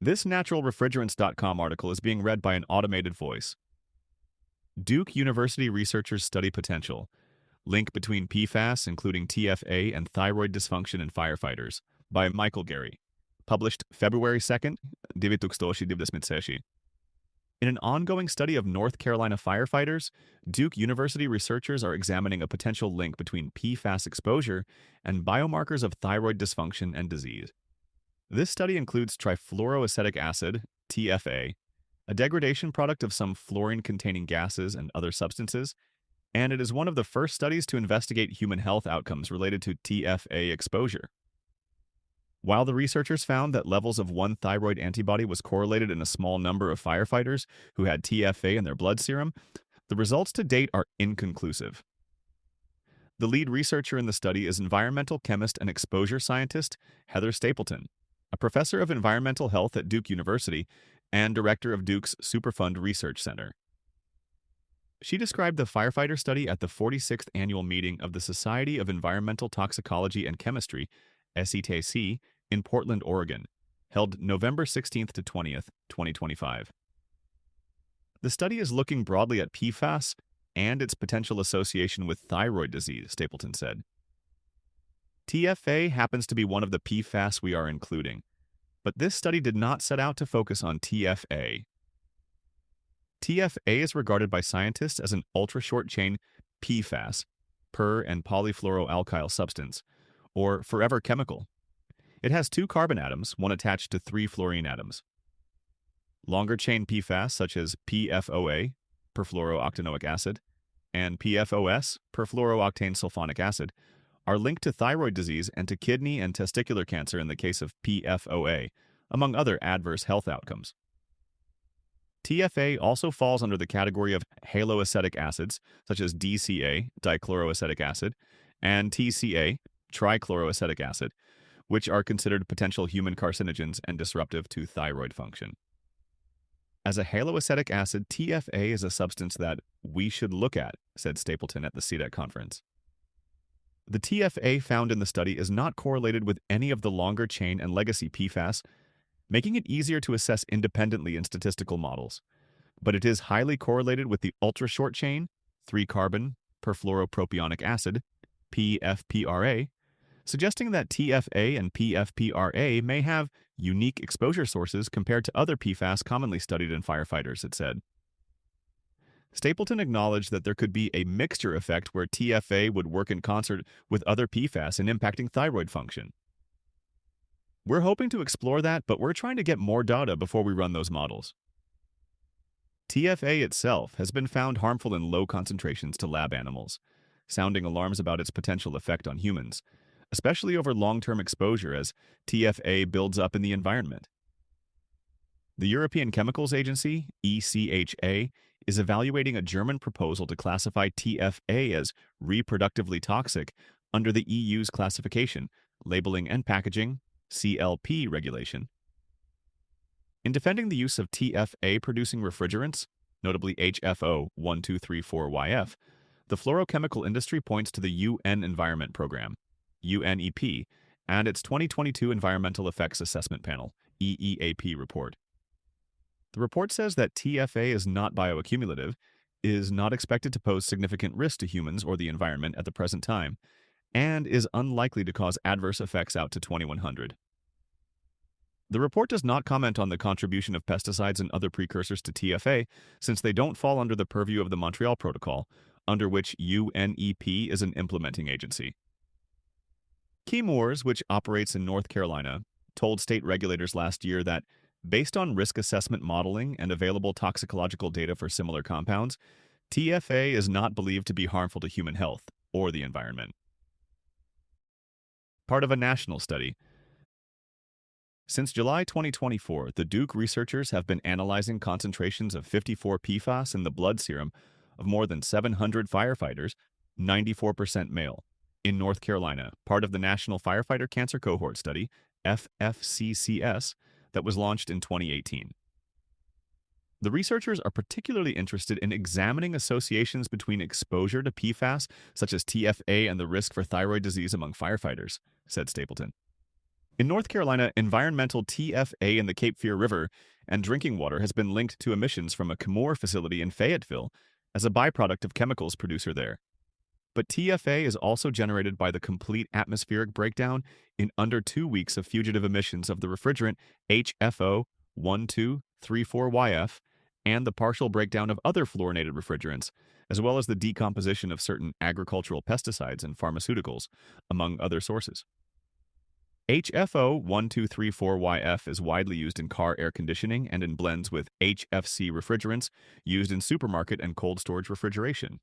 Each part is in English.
This naturalrefrigerants.com article is being read by an automated voice. Duke University researchers study potential. Link between PFAS, including TFA, and thyroid dysfunction in firefighters, by Michael Gary. Published February 2nd, 1996. In an ongoing study of North Carolina firefighters, Duke University researchers are examining a potential link between PFAS exposure and biomarkers of thyroid dysfunction and disease. This study includes trifluoroacetic acid, TFA, a degradation product of some fluorine-containing gases and other substances, and it is one of the first studies to investigate human health outcomes related to TFA exposure. While the researchers found that levels of one thyroid antibody was correlated in a small number of firefighters who had TFA in their blood serum, the results to date are inconclusive. The lead researcher in the study is environmental chemist and exposure scientist Heather Stapleton, a professor of environmental health at Duke University and director of Duke's Superfund Research Center. She described the firefighter study at the 46th annual meeting of the Society of Environmental Toxicology and Chemistry, SETC, in Portland, Oregon, held November 16th to 20th, 2025. The study is looking broadly at PFAS and its potential association with thyroid disease, Stapleton said. TFA happens to be one of the PFAS we are including, but this study did not set out to focus on TFA. TFA is regarded by scientists as an ultra-short-chain PFAS, per- and polyfluoroalkyl substance, or forever chemical. It has 2 carbon atoms, one attached to 3 fluorine atoms. Longer-chain PFAS, such as PFOA, perfluorooctanoic acid, and PFOS, perfluorooctane sulfonic acid, are linked to thyroid disease and to kidney and testicular cancer in the case of PFOA, among other adverse health outcomes. TFA also falls under the category of haloacetic acids, such as DCA, dichloroacetic acid, and TCA, trichloroacetic acid, which are considered potential human carcinogens and disruptive to thyroid function. As a haloacetic acid, TFA is a substance that we should look at, said Stapleton at the CDEC conference. The TFA found in the study is not correlated with any of the longer chain and legacy PFAS, making it easier to assess independently in statistical models. But it is highly correlated with the ultra-short chain, 3-carbon perfluoropropionic acid, PFPRA, suggesting that TFA and PFPRA may have unique exposure sources compared to other PFAS commonly studied in firefighters, it said. Stapleton acknowledged that there could be a mixture effect where TFA would work in concert with other PFAS in impacting thyroid function. We're hoping to explore that, but we're trying to get more data before we run those models. TFA itself has been found harmful in low concentrations to lab animals, sounding alarms about its potential effect on humans, especially over long-term exposure as TFA builds up in the environment. The European Chemicals Agency, ECHA, is evaluating a German proposal to classify TFA as reproductively toxic under the EU's classification, labeling and packaging, CLP regulation. In defending the use of TFA-producing refrigerants, notably HFO 1234YF, the fluorochemical industry points to the UN Environment Program, UNEP, and its 2022 Environmental Effects Assessment Panel, EEAP report. The report says that TFA is not bioaccumulative, is not expected to pose significant risk to humans or the environment at the present time, and is unlikely to cause adverse effects out to 2100. The report does not comment on the contribution of pesticides and other precursors to TFA, since they don't fall under the purview of the Montreal Protocol, under which UNEP is an implementing agency. Chemours, which operates in North Carolina, told state regulators last year that, based on risk assessment modeling and available toxicological data for similar compounds, TFA is not believed to be harmful to human health or the environment. Part of a national study. Since July 2024, the Duke researchers have been analyzing concentrations of 54 PFAS in the blood serum of more than 700 firefighters, 94% male, in North Carolina, part of the National Firefighter Cancer Cohort Study, FFCCS, that was launched in 2018. The researchers are particularly interested in examining associations between exposure to PFAS, such as TFA, and the risk for thyroid disease among firefighters, said Stapleton. In North Carolina, environmental TFA in the Cape Fear River and drinking water has been linked to emissions from a Chemour facility in Fayetteville as a byproduct of chemicals producer there. But TFA is also generated by the complete atmospheric breakdown in under 2 weeks of fugitive emissions of the refrigerant HFO 1234YF and the partial breakdown of other fluorinated refrigerants, as well as the decomposition of certain agricultural pesticides and pharmaceuticals, among other sources. HFO 1234YF is widely used in car air conditioning and in blends with HFC refrigerants used in supermarket and cold storage refrigeration.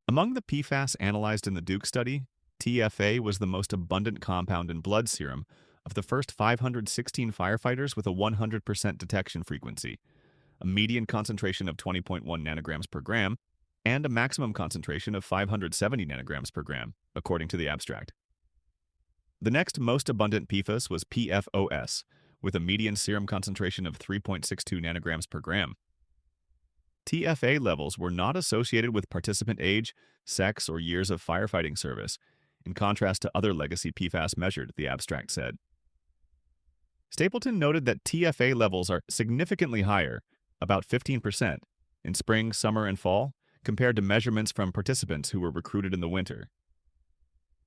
Among the PFAS analyzed in the Duke study, TFA was the most abundant compound in blood serum of the first 516 firefighters with a 100% detection frequency, a median concentration of 20.1 nanograms per gram, and a maximum concentration of 570 nanograms per gram, according to the abstract. The next most abundant PFAS was PFOS, with a median serum concentration of 3.62 nanograms per gram. TFA levels were not associated with participant age, sex, or years of firefighting service, in contrast to other legacy PFAS measured, the abstract said. Stapleton noted that TFA levels are significantly higher, about 15%, in spring, summer, and fall, compared to measurements from participants who were recruited in the winter.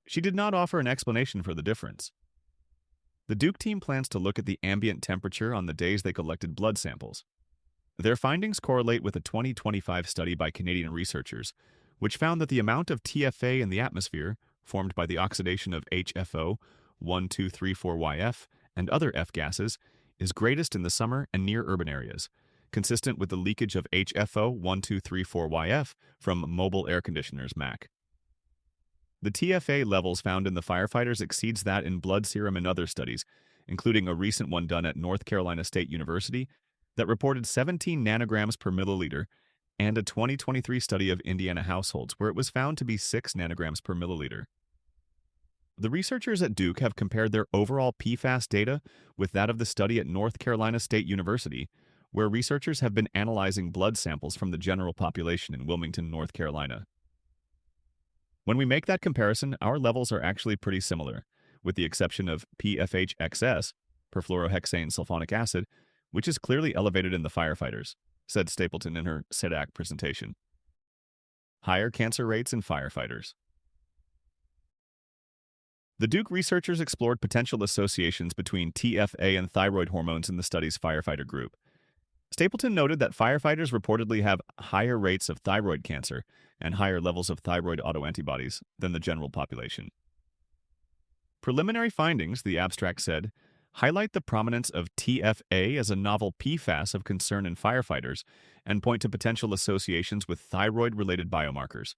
She did not offer an explanation for the difference. The Duke team plans to look at the ambient temperature on the days they collected blood samples. Their findings correlate with a 2025 study by Canadian researchers, which found that the amount of TFA in the atmosphere, formed by the oxidation of HFO 1234YF and other F gases, is greatest in the summer and near urban areas, consistent with the leakage of HFO 1234YF from mobile air conditioners MAC. The TFA levels found in the firefighters exceeds that in blood serum in other studies, including a recent one done at North Carolina State University that reported 17 nanograms per milliliter, and a 2023 study of Indiana households where it was found to be 6 nanograms per milliliter. The researchers at Duke have compared their overall PFAS data with that of the study at North Carolina State University, where researchers have been analyzing blood samples from the general population in Wilmington, North Carolina. When we make that comparison, our levels are actually pretty similar, with the exception of PFHXS, perfluorohexane sulfonic acid, which is clearly elevated in the firefighters, said Stapleton in her SEDAC presentation. Higher cancer rates in firefighters. The Duke researchers explored potential associations between TFA and thyroid hormones in the study's firefighter group. Stapleton noted that firefighters reportedly have higher rates of thyroid cancer and higher levels of thyroid autoantibodies than the general population. Preliminary findings, the abstract said, highlight the prominence of TFA as a novel PFAS of concern in firefighters and point to potential associations with thyroid-related biomarkers.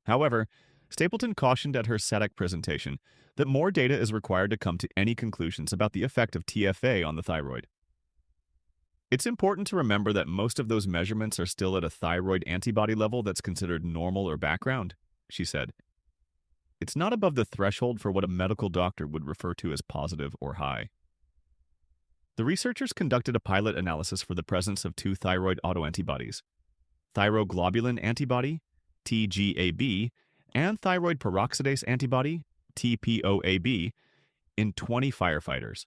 However, Stapleton cautioned at her SEDAC presentation that more data is required to come to any conclusions about the effect of TFA on the thyroid. It's important to remember that most of those measurements are still at a thyroid antibody level that's considered normal or background, she said. It's not above the threshold for what a medical doctor would refer to as positive or high. The researchers conducted a pilot analysis for the presence of 2 thyroid autoantibodies, thyroglobulin antibody, TGAB, and thyroid peroxidase antibody, TPOAB, in 20 firefighters.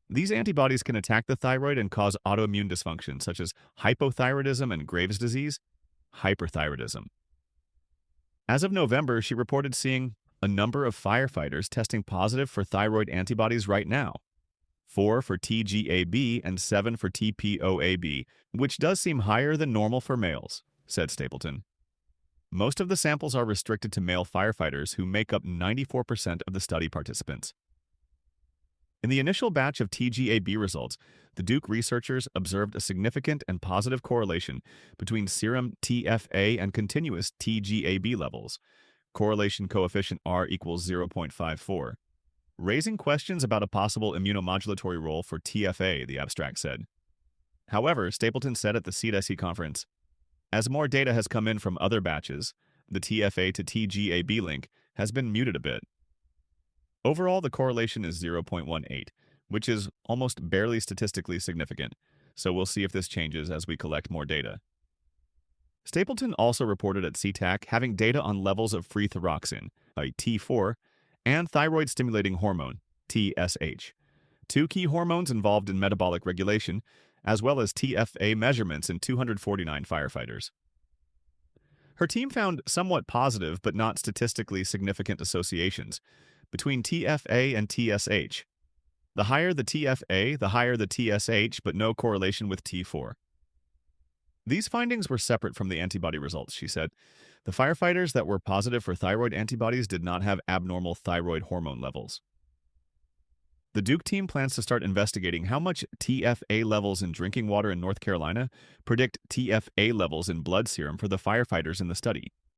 These antibodies can attack the thyroid and cause autoimmune dysfunction such as hypothyroidism and Graves' disease, hyperthyroidism. As of November, she reported seeing a number of firefighters testing positive for thyroid antibodies right now, 4 for TGAB and 7 for TPOAB, which does seem higher than normal for males, said Stapleton. Most of the samples are restricted to male firefighters who make up 94% of the study participants. In the initial batch of TGAB results, the Duke researchers observed a significant and positive correlation between serum TFA and continuous TGAB levels, correlation coefficient R equals 0.54, raising questions about a possible immunomodulatory role for TFA, the abstract said. However, Stapleton said at the CDSE conference, as more data has come in from other batches, the TFA to TGAB link has been muted a bit. Overall, the correlation is 0.18, which is almost barely statistically significant, so we'll see if this changes as we collect more data. Stapleton also reported at CTAC having data on levels of free thyroxine, T4, and thyroid-stimulating hormone, TSH, two key hormones involved in metabolic regulation, as well as TFA measurements in 249 firefighters. Her team found somewhat positive but not statistically significant associations between TFA and TSH. The higher the TFA, the higher the TSH, but no correlation with T4. These findings were separate from the antibody results, she said. The firefighters that were positive for thyroid antibodies did not have abnormal thyroid hormone levels. The Duke team plans to start investigating how much TFA levels in drinking water in North Carolina predict TFA levels in blood serum for the firefighters in the study.